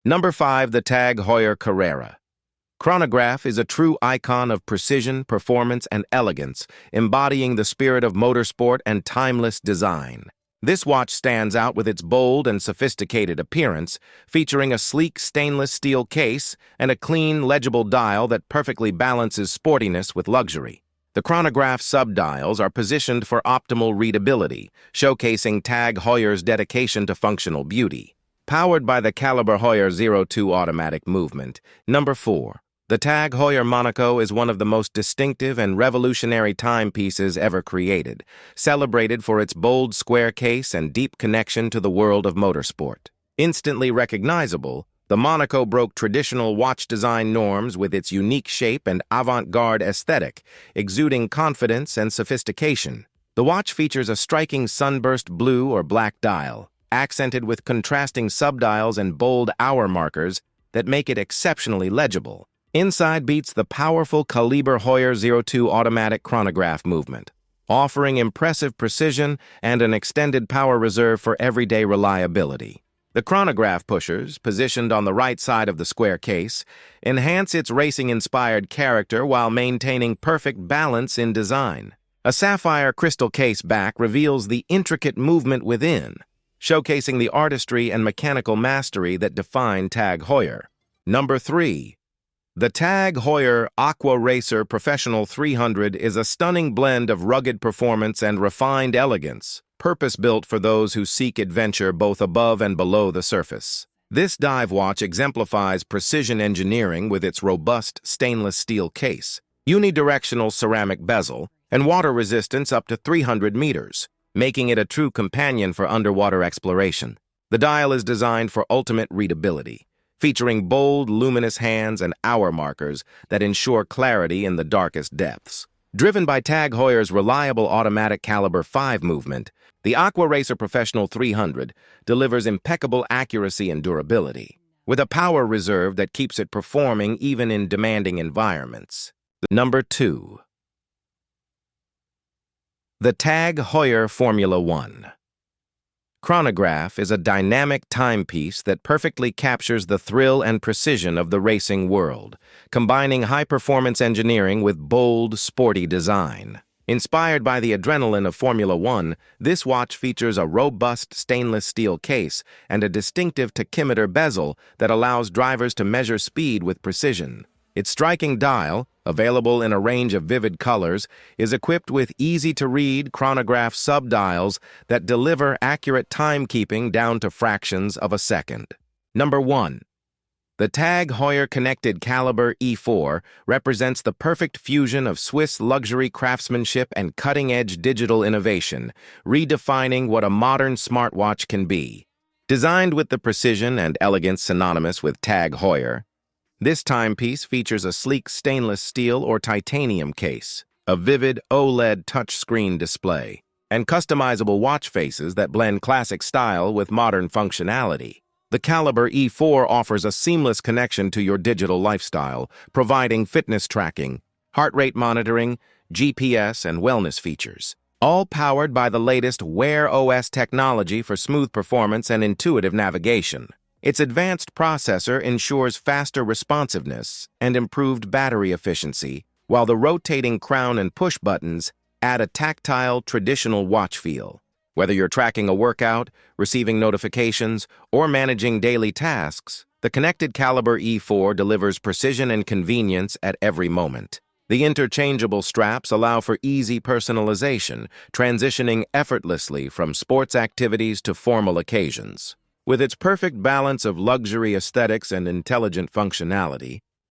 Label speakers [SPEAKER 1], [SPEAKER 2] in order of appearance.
[SPEAKER 1] Number 5, the TAG Heuer Carrera. Chronograph is a true icon of precision, performance, and elegance, embodying the spirit of motorsport and timeless design. This watch stands out with its bold and sophisticated appearance, featuring a sleek stainless steel case and a clean, legible dial that perfectly balances sportiness with luxury. The chronograph subdials are positioned for optimal readability, showcasing TAG Heuer's dedication to functional beauty. Powered by the Caliber Heuer 02 automatic movement. Number 4. The TAG Heuer Monaco is one of the most distinctive and revolutionary timepieces ever created, celebrated for its bold square case and deep connection to the world of motorsport. Instantly recognizable, the Monaco broke traditional watch design norms with its unique shape and avant-garde aesthetic, exuding confidence and sophistication. The watch features a striking sunburst blue or black dial, accented with contrasting subdials and bold hour markers that make it exceptionally legible. Inside beats the powerful Caliber Heuer 02 automatic chronograph movement, offering impressive precision and an extended power reserve for everyday reliability. The chronograph pushers, positioned on the right side of the square case, enhance its racing-inspired character while maintaining perfect balance in design. A sapphire crystal case back reveals the intricate movement within, showcasing the artistry and mechanical mastery that define TAG Heuer. Number 3. The TAG Heuer Aqua Racer Professional 300 is a stunning blend of rugged performance and refined elegance, purpose-built for those who seek adventure both above and below the surface. This dive watch exemplifies precision engineering with its robust stainless steel case, unidirectional ceramic bezel, and water resistance up to 300 meters, making it a true companion for underwater exploration. The dial is designed for ultimate readability, featuring bold, luminous hands and hour markers that ensure clarity in the darkest depths. Driven by TAG Heuer's reliable automatic Caliber 5 movement, the Aqua Racer Professional 300 delivers impeccable accuracy and durability, with a power reserve that keeps it performing even in demanding environments. Number 2. The TAG Heuer Formula 1. Chronograph is a dynamic timepiece that perfectly captures the thrill and precision of the racing world, combining high-performance engineering with bold, sporty design. Inspired by the adrenaline of Formula 1, this watch features a robust stainless steel case and a distinctive tachymeter bezel that allows drivers to measure speed with precision. Its striking dial, available in a range of vivid colors, is equipped with easy-to-read chronograph subdials that deliver accurate timekeeping down to fractions of a second. Number 1. The TAG Heuer Connected Caliber E4 represents the perfect fusion of Swiss luxury craftsmanship and cutting-edge digital innovation, redefining what a modern smartwatch can be. Designed with the precision and elegance synonymous with TAG Heuer, this timepiece features a sleek stainless steel or titanium case, a vivid OLED touchscreen display, and customizable watch faces that blend classic style with modern functionality. The Caliber E4 offers a seamless connection to your digital lifestyle, providing fitness tracking, heart rate monitoring, GPS, and wellness features, all powered by the latest Wear OS technology for smooth performance and intuitive navigation. Its advanced processor ensures faster responsiveness and improved battery efficiency, while the rotating crown and push buttons add a tactile, traditional watch feel. Whether you're tracking a workout, receiving notifications, or managing daily tasks, the connected Caliber E4 delivers precision and convenience at every moment. The interchangeable straps allow for easy personalization, transitioning effortlessly from sports activities to formal occasions. With its perfect balance of luxury aesthetics and intelligent functionality,